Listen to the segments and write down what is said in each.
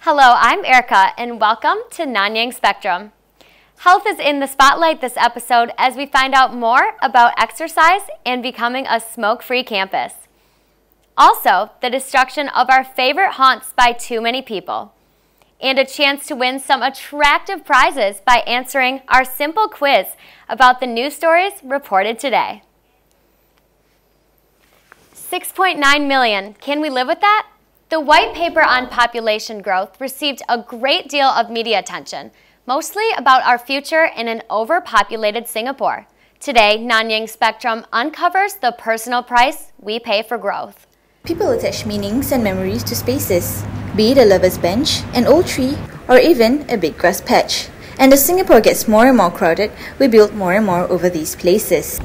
Hello, I'm Erica, and welcome to Nanyang Spectrum. Health is in the spotlight this episode as we find out more about exercise and becoming a smoke-free campus. Also, the destruction of our favorite haunts by too many people. And a chance to win some attractive prizes by answering our simple quiz about the news stories reported today. 6.9 million. Can we live with that? The white paper on population growth received a great deal of media attention, mostly about our future in an overpopulated Singapore. Today, Nanyang Spectrum uncovers the personal price we pay for growth. People attach meanings and memories to spaces, be it a lover's bench, an old tree, or even a big grass patch. And as Singapore gets more and more crowded, we build more and more over these places.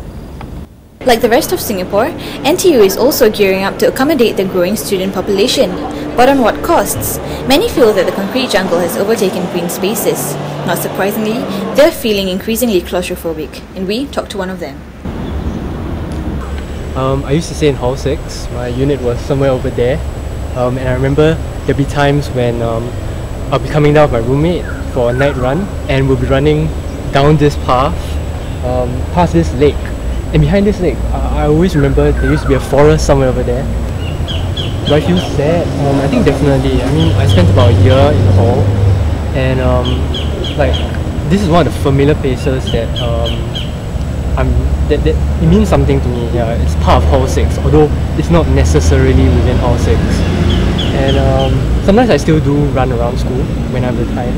Like the rest of Singapore, NTU is also gearing up to accommodate the growing student population. But on what costs? Many feel that the concrete jungle has overtaken green spaces. Not surprisingly, they're feeling increasingly claustrophobic, and we talked to one of them. I used to stay in Hall 6. My unit was somewhere over there. And I remember there'd be times when I'll be coming down with my roommate for a night run, and we'll be running down this path, past this lake. And behind this lake, I always remember there used to be a forest somewhere over there. Do I feel sad? I think definitely. I mean, I spent about a year in Hall, and this is one of the familiar places that that it means something to me. Yeah, it's part of Hall 6, although it's not necessarily within Hall 6. And sometimes I still do run around school when I have the time.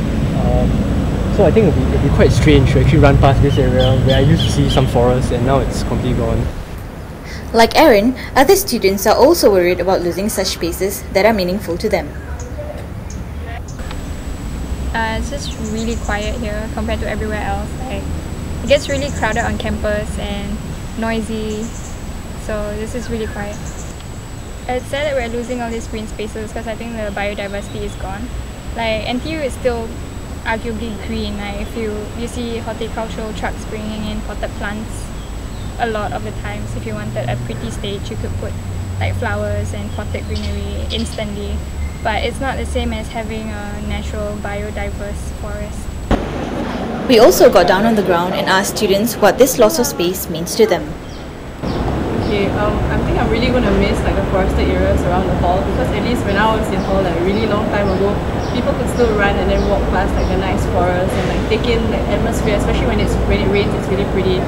So I think it'd be quite strange to actually run past this area where I used to see some forest and now it's completely gone. Like Aaron, other students are also worried about losing such spaces that are meaningful to them. It's just really quiet here compared to everywhere else. It gets really crowded on campus and noisy, so this is really quiet. It's sad that we're losing all these green spaces because I think the biodiversity is gone. NTU is still arguably green. If you see horticultural trucks bringing in potted plants a lot of the times. If you wanted a pretty stage, you could put flowers and potted greenery instantly, but it's not the same as having a natural biodiverse forest. We also got down on the ground and asked students what this loss of space means to them. Okay, I think I'm really going to miss the forested areas around the hall, because at least when I was in hall a really long time ago, people could still run and then walk past the nice forest and take in the atmosphere, especially when it rains. It's really pretty.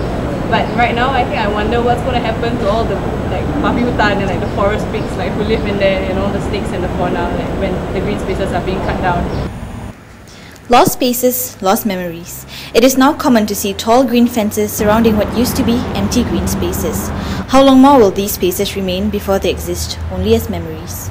But right now, I think I wonder what's going to happen to all the papi hutan and the forest pigs who live in there, and all the snakes and the fauna when the green spaces are being cut down. Lost spaces, lost memories. It is now common to see tall green fences surrounding what used to be empty green spaces. How long more will these spaces remain before they exist only as memories?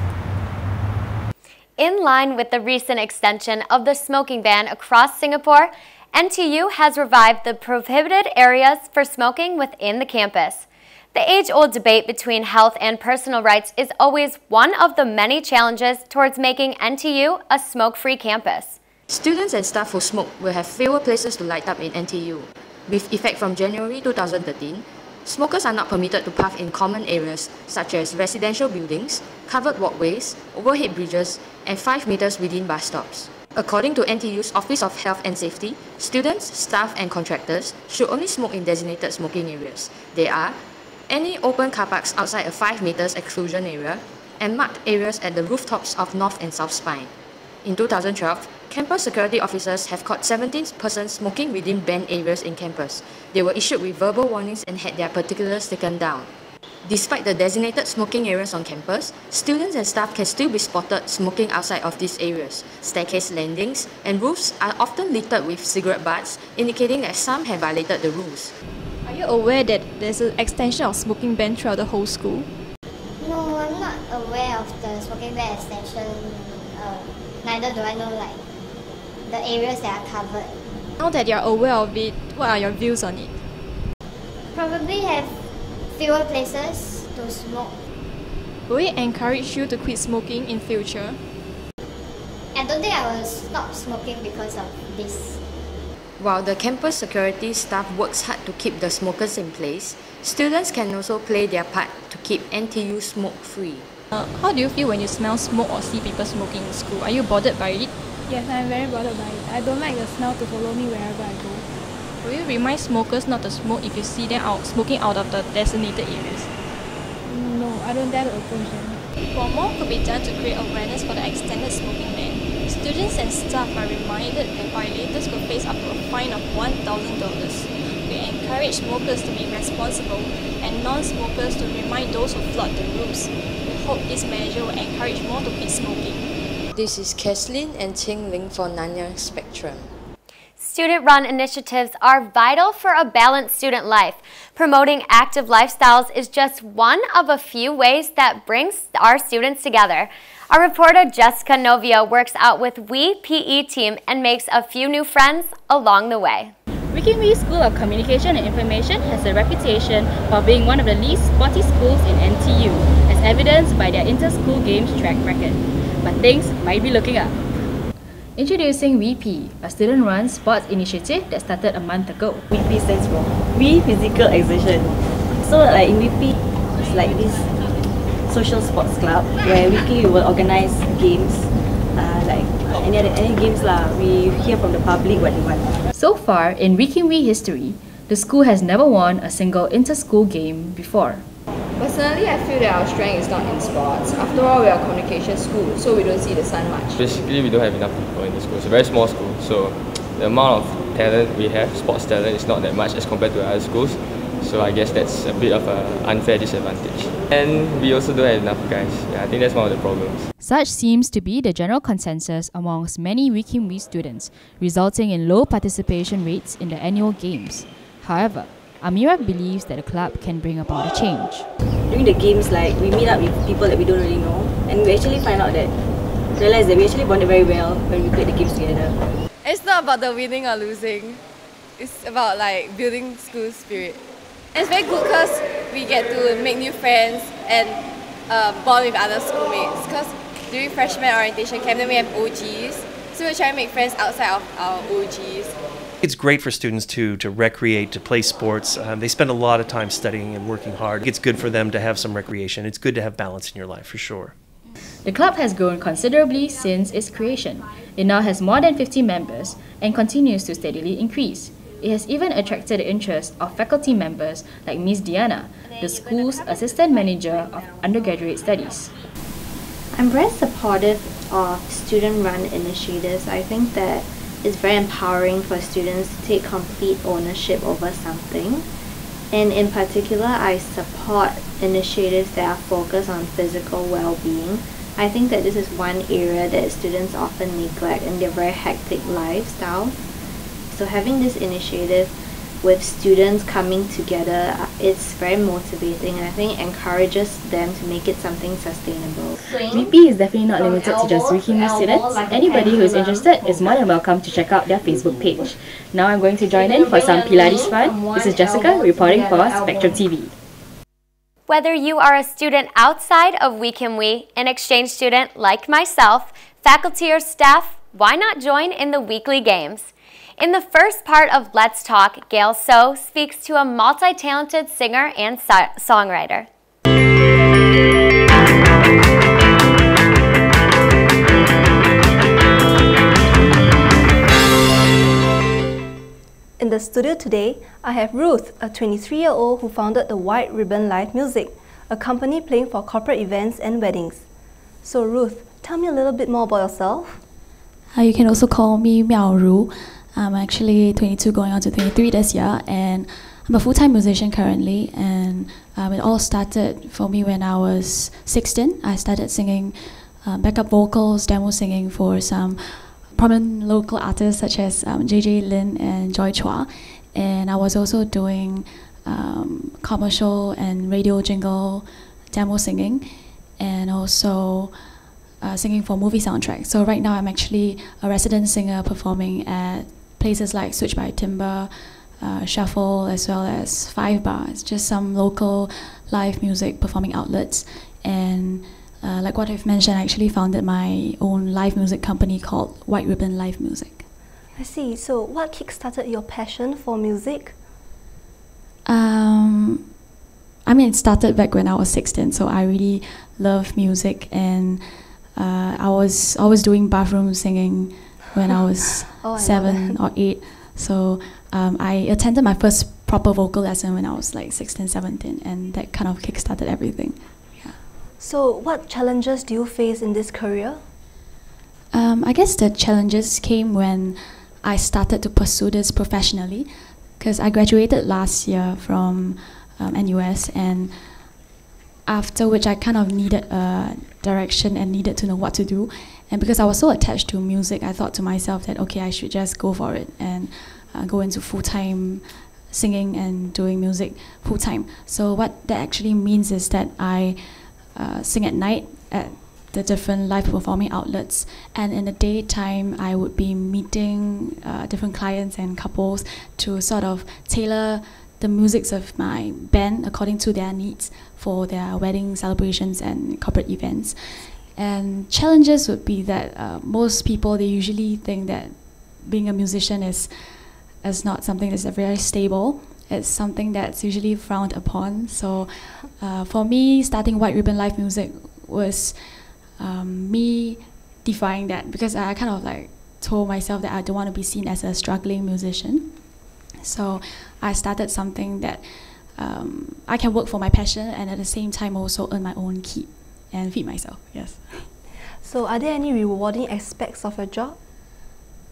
In line with the recent extension of the smoking ban across Singapore, NTU has revived the prohibited areas for smoking within the campus. The age-old debate between health and personal rights is always one of the many challenges towards making NTU a smoke-free campus. Students and staff who smoke will have fewer places to light up in NTU. With effect from January 2013, smokers are not permitted to puff in common areas such as residential buildings, covered walkways, overhead bridges, and 5 meters within bus stops. According to NTU's Office of Health and Safety, students, staff, and contractors should only smoke in designated smoking areas. They are any open car parks outside a 5 meters exclusion area and marked areas at the rooftops of North and South Spine. In 2012, campus security officers have caught 17 persons smoking within banned areas in campus. They were issued with verbal warnings and had their particulars taken down. Despite the designated smoking areas on campus, students and staff can still be spotted smoking outside of these areas. Staircase landings and roofs are often littered with cigarette butts, indicating that some have violated the rules. Are you aware that there's an extension of smoking ban throughout the whole school? No, I'm not aware of the smoking ban extension. Neither do I know the areas that are covered. Now that you're aware of it, what are your views on it? Probably have fewer places to smoke. Will it encourage you to quit smoking in future? I don't think I will stop smoking because of this. While the campus security staff works hard to keep the smokers in place, students can also play their part to keep NTU smoke-free. How do you feel when you smell smoke or see people smoking in school? Are you bothered by it? Yes, I'm very bothered by it. I don't like the smell to follow me wherever I go. Will you remind smokers not to smoke if you see them smoking out of the designated areas? No, I don't dare to approach them. While more could be done to create awareness for the extended smoking ban, students and staff are reminded that violators could face up to a fine of $1,000. We encourage smokers to be responsible and non-smokers to remind those who flout the rules. We hope this measure will encourage more to quit smoking. This is Kathleen and Ting Ling for Nanyang Spectrum. Student-run initiatives are vital for a balanced student life. Promoting active lifestyles is just one of a few ways that brings our students together. Our reporter Jessica Novio works out with We PE team and makes a few new friends along the way. Wee School of Communication and Information has a reputation for being one of the least sporty schools in NTU, as evidenced by their inter-school games track record. But things might be looking up. Introducing WeP, a student-run sports initiative that started a month ago. WeP stands for We Physical Exertion. So like in WeP, it's like this social sports club where weekly we will organize games, like any games lah. We hear from the public what they want. So far, in Wee history, the school has never won a single inter-school game before. Personally, I feel that our strength is not in sports. After all, we are a communication school, so we don't see the sun much. Basically, we don't have enough people in the school. It's a very small school, so the amount of talent we have, sports talent, is not that much as compared to other schools. So I guess that's a bit of an unfair disadvantage. And we also don't have enough guys. Yeah, I think that's one of the problems. Such seems to be the general consensus amongst many Wee students, resulting in low participation rates in the annual games. However, Amira believes that the club can bring about a change. During the games, like we meet up with people that we don't really know, and we actually realize that we actually bonded very well when we played the games together. It's not about the winning or losing. It's about like building school spirit. And it's very good because we get to make new friends and bond with other schoolmates. Because during freshman orientation camp, then we have OGs, so we try to make friends outside of our OGs. It's great for students to recreate, to play sports. They spend a lot of time studying and working hard. It's good for them to have some recreation. It's good to have balance in your life, for sure. The club has grown considerably since its creation. It now has more than 50 members and continues to steadily increase. It has even attracted the interest of faculty members like Ms. Diana, the school's assistant manager of undergraduate studies. I'm very supportive of student-run initiatives. I think that it's very empowering for students to take complete ownership over something. And in particular, I support initiatives that are focused on physical well-being. I think that this is one area that students often neglect in their very hectic lifestyle. So having this initiative with students coming together, it's very motivating, and I think encourages them to make it something sustainable. WeP is definitely not limited to just Wee students. Anybody who is interested is more than welcome to check out their Facebook page. Now I'm going to join in for some Pilates fun. This is Jessica reporting for Spectrum TV. Whether you are a student outside of Wee, an exchange student like myself, faculty or staff, why not join in the weekly games? In the first part of Let's Talk, Gail So speaks to a multi-talented singer and songwriter. In the studio today, I have Ruth, a 23-year-old who founded the White Ribbon Live Music, a company playing for corporate events and weddings. So Ruth, tell me a little bit more about yourself. You can also call me Miao Ru. I'm actually 22 going on to 23 this year, and I'm a full-time musician currently, and it all started for me when I was 16. I started singing backup vocals, demo singing for some prominent local artists such as JJ Lin and Joy Chua, and I was also doing commercial and radio jingle demo singing, and also singing for movie soundtracks. So right now I'm actually a resident singer performing at places like Switch by Timber, Shuffle, as well as 5 Bar. It's just some local live music performing outlets. And like what I've mentioned, I actually founded my own live music company called White Ribbon Live Music. I see. So what kickstarted your passion for music? I mean, it started back when I was 16, so I really love music, and I was always doing bathroom singing when I was 7 or 8. So I attended my first proper vocal lesson when I was like 16, 17, and that kind of kickstarted everything. Yeah. So what challenges do you face in this career? I guess the challenges came when I started to pursue this professionally, because I graduated last year from NUS, and after which I kind of needed a direction and needed to know what to do. And because I was so attached to music, I thought to myself that, okay, I should just go for it and go into full-time singing and doing music full-time. So what that actually means is that I sing at night at the different live performing outlets, and in the daytime I would be meeting different clients and couples to sort of tailor the musics of my band according to their needs for their wedding celebrations and corporate events. And challenges would be that most people, they usually think that being a musician is not something that's very stable. It's something that's usually frowned upon. So for me, starting White Ribbon Live Music was me defying that, because I kind of like told myself that I don't want to be seen as a struggling musician. So I started something that I can work for my passion and at the same time also earn my own keep and feed myself. Yes. So are there any rewarding aspects of your job?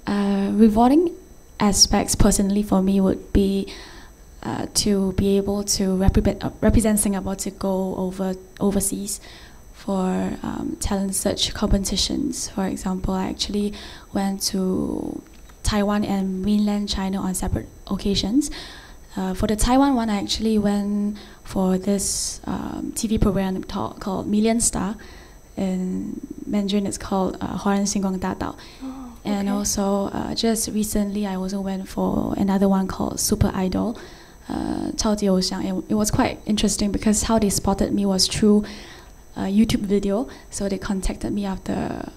Rewarding aspects personally for me would be to be able to represent Singapore, to go overseas for talent search competitions. For example, I actually went to Taiwan and mainland China on separate occasions. For the Taiwan one, I actually went for this TV program called Million Star. In Mandarin, it's called 华人星光大道. And also, just recently, I also went for another one called Super Idol, 超级偶像. It was quite interesting because how they spotted me was through a YouTube video. So they contacted me after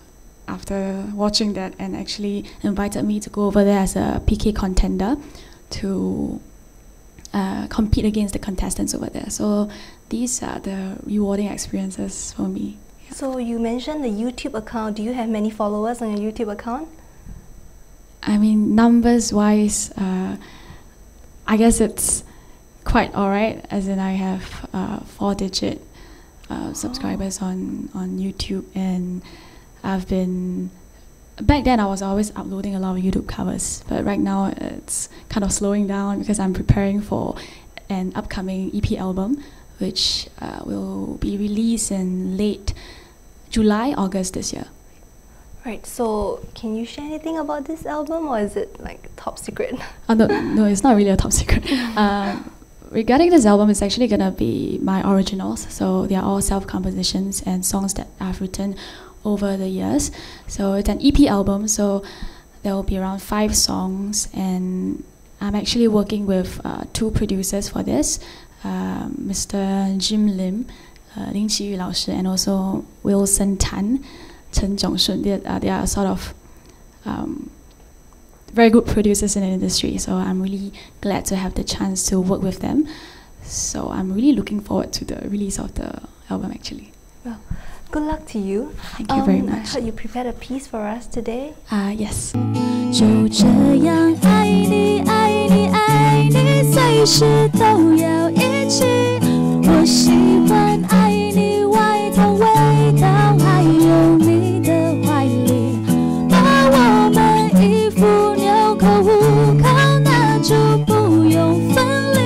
watching that and actually invited me to go over there as a PK contender to compete against the contestants over there. So these are the rewarding experiences for me. Yeah. So you mentioned the YouTube account. Do you have many followers on your YouTube account? I mean, numbers wise, I guess it's quite alright, as in I have 4-digit subscribers on YouTube, and I've been, back then I was always uploading a lot of YouTube covers, but right now it's kind of slowing down because I'm preparing for an upcoming EP album, which will be released in late July, August this year. Right, so can you share anything about this album, or is it like top secret? No, it's not really a top secret. Regarding this album, it's actually gonna be my originals, so they are all self-compositions and songs that I've written over the years. So it's an EP album, so there will be around 5 songs, and I'm actually working with 2 producers for this, Mr. Jim Lim, Lin Qiyu 老师, and also Wilson Tan, Chen Zhongshun. They are sort of very good producers in the industry, so I'm really glad to have the chance to work with them. So I'm really looking forward to the release of the album actually. Well, good luck to you. Thank you very much. I heard you prepared a piece for us today. Yes. 就这样爱你爱你爱你，随时都要一起。我喜欢爱你外套味道，还有你的怀里，把我们衣服纽扣无扣，那就不用分离。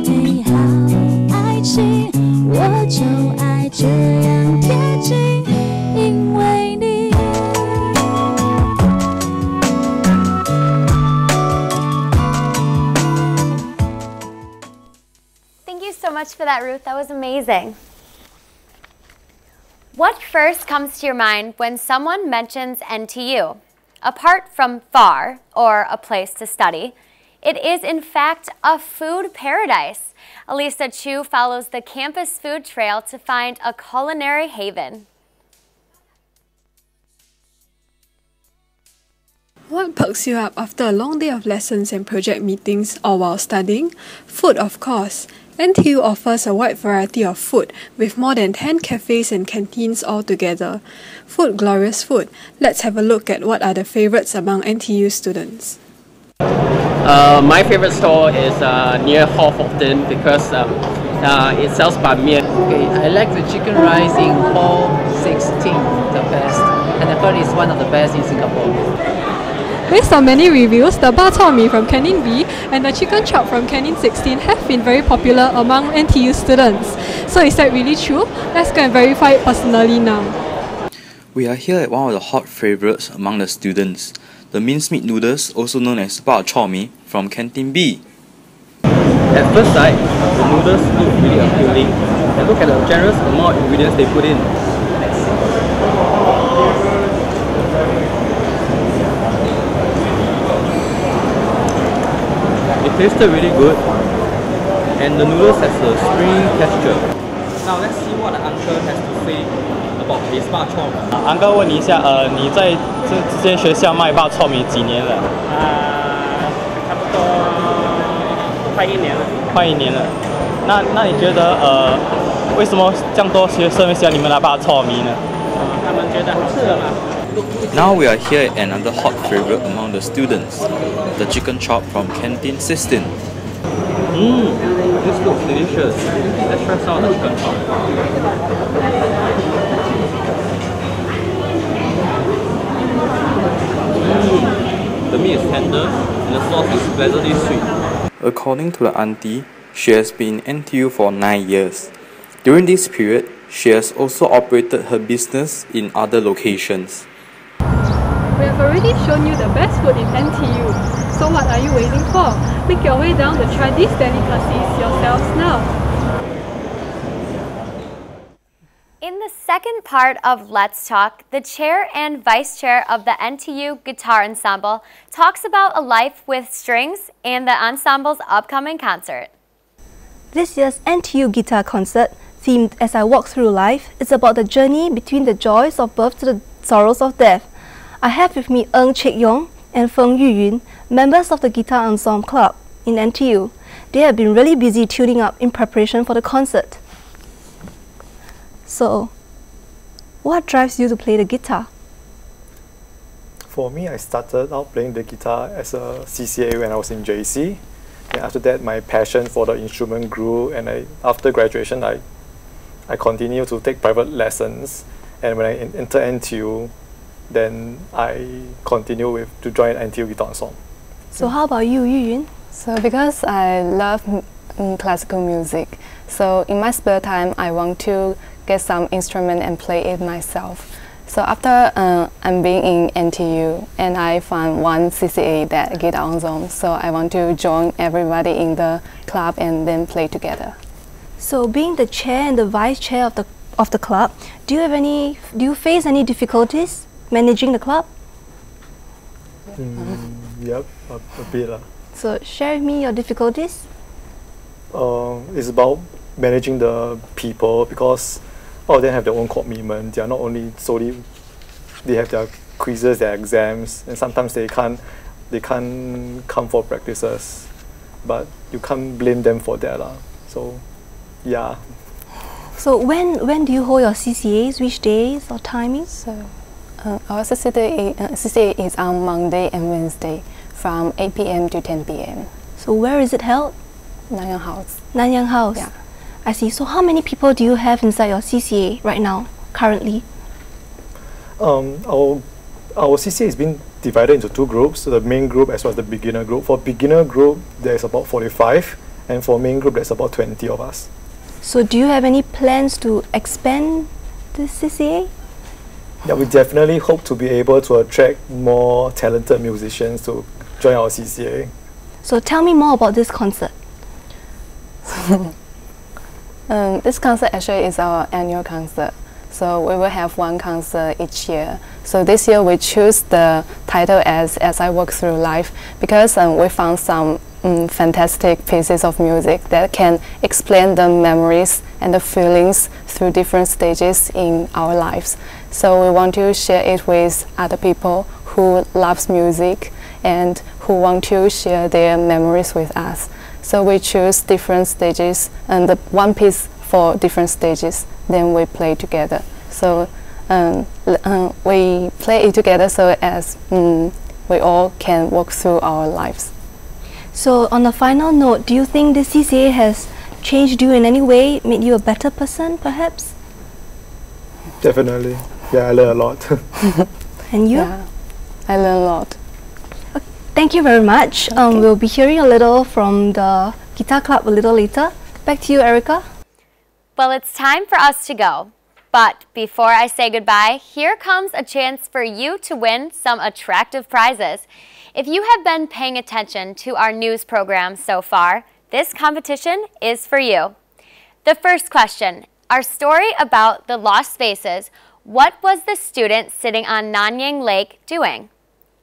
美好爱情，我就爱这样贴近，因为你。Thank you so much for that, Ruth. That was amazing. What first comes to your mind when someone mentions NTU? Apart from far, or a place to study, it is in fact a food paradise. Elisa Chu follows the campus food trail to find a culinary haven. What perks you up after a long day of lessons and project meetings or while studying? Food, of course. NTU offers a wide variety of food, with more than 10 cafes and canteens altogether. Food, glorious food. Let's have a look at what are the favourites among NTU students. My favorite store is near Hall 14 because it sells ban mian. Okay, I like the chicken rice in Hall 16 the best, and I thought it's one of the best in Singapore. Based on many reviews, the bak chor mee from Canteen B and the chicken chop from Canteen 16 have been very popular among NTU students. So is that really true? Let's go and verify it personally now. We are here at one of the hot favourites among the students, the mincemeat noodles, also known as bak chor mee, from Canteen B. At first sight, the noodles look really appealing, and look at the generous amount of ingredients they put in. It tasted really good, and the noodles has a springy texture. Now let's see what the uncle has to say about his bak chor mee. Uncle 问你一下，你在这间学校卖bak chor mee几年了？差不多快1年了。快1年了。那你觉得为什么这样多学生会喜欢你们的bak chor mee呢？他们觉得好吃的嘛。Now we are here at another hot favourite among the students, the chicken chop from Canteen 16. This looks delicious. Let's try some of the chicken chop. The meat is tender and the sauce is pleasantly sweet. According to the auntie, she has been in NTU for 9 years. During this period, she has also operated her business in other locations. We have already shown you the best food in NTU. So what are you waiting for? Make your way down to try these delicacies yourselves now. In the second part of Let's Talk, the chair and vice chair of the NTU Guitar Ensemble talks about a life with strings and the ensemble's upcoming concert. This year's NTU guitar concert, themed As I Walk Through Life, is about the journey between the joys of birth to the sorrows of death. I have with me Ng Chek Yong and Feng Yuyun, members of the Guitar Ensemble Club in NTU. They have been really busy tuning up in preparation for the concert. So, what drives you to play the guitar? For me, I started out playing the guitar as a CCA when I was in JC. And after that, my passion for the instrument grew, and after graduation, I continued to take private lessons. And when I entered NTU, then I continue to join NTU Guitar Ensemble. So how about you, Yuyun? So because I love classical music, so in my spare time I want to get some instrument and play it myself. So after I'm being in NTU and I found one CCA, that Guitar Ensemble, so I want to join everybody in the club and then play together. So being the chair and the vice chair of the club, do you face any difficulties managing the club? Yep, a bit. So share with me your difficulties. It's about managing the people, because all of them have their own commitment. They are not only solely, they have their quizzes, their exams, and sometimes they can't come for practices. But you can't blame them for that. So yeah. So when do you hold your CCAs? Which days or timings? So our CCA is on Monday and Wednesday from 8 p.m. to 10 p.m. So where is it held? Nanyang House. Nanyang House? Yeah. I see. So how many people do you have inside your CCA right now, currently? Our CCA is being divided into two groups, so the main group as well as the beginner group. For beginner group, there's about 45, and for main group, there's about 20 of us. So do you have any plans to expand the CCA? Yeah, we definitely hope to be able to attract more talented musicians to join our CCA. So tell me more about this concert. This concert actually is our annual concert. So we will have one concert each year. So this year we choose the title as I Walk Through Life because we found some fantastic pieces of music that can explain the memories and the feelings through different stages in our lives. So we want to share it with other people who loves music and who want to share their memories with us. So we choose different stages and the one piece for different stages. Then we play together. So we play it together so as we all can walk through our lives. So on a final note, do you think the CCA has changed you in any way, made you a better person perhaps? Definitely. Yeah, I learned a lot. And you? Yeah, I learned a lot. Thank you very much. We'll be hearing a little from the Guitar Club a little later. Back to you, Erica. Well, it's time for us to go. But before I say goodbye, here comes a chance for you to win some attractive prizes. If you have been paying attention to our news program so far, this competition is for you. The first question, our story about the lost spaces. What was the student sitting on Nanyang Lake doing?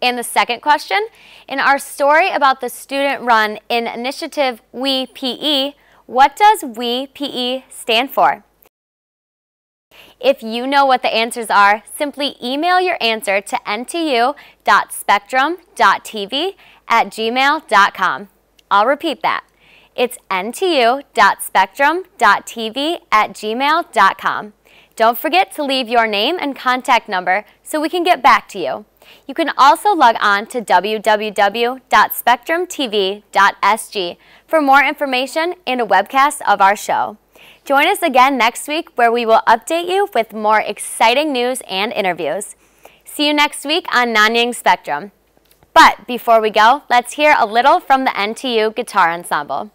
And the second question, in our story about the student run in initiative We PE, what does We PE stand for? If you know what the answers are, simply email your answer to ntu.spectrum.tv@gmail.com. I'll repeat that. It's ntu.spectrum.tv@gmail.com. Don't forget to leave your name and contact number so we can get back to you. You can also log on to www.spectrumtv.sg for more information and a webcast of our show. Join us again next week where we will update you with more exciting news and interviews. See you next week on Nanyang Spectrum. But before we go, let's hear a little from the NTU Guitar Ensemble.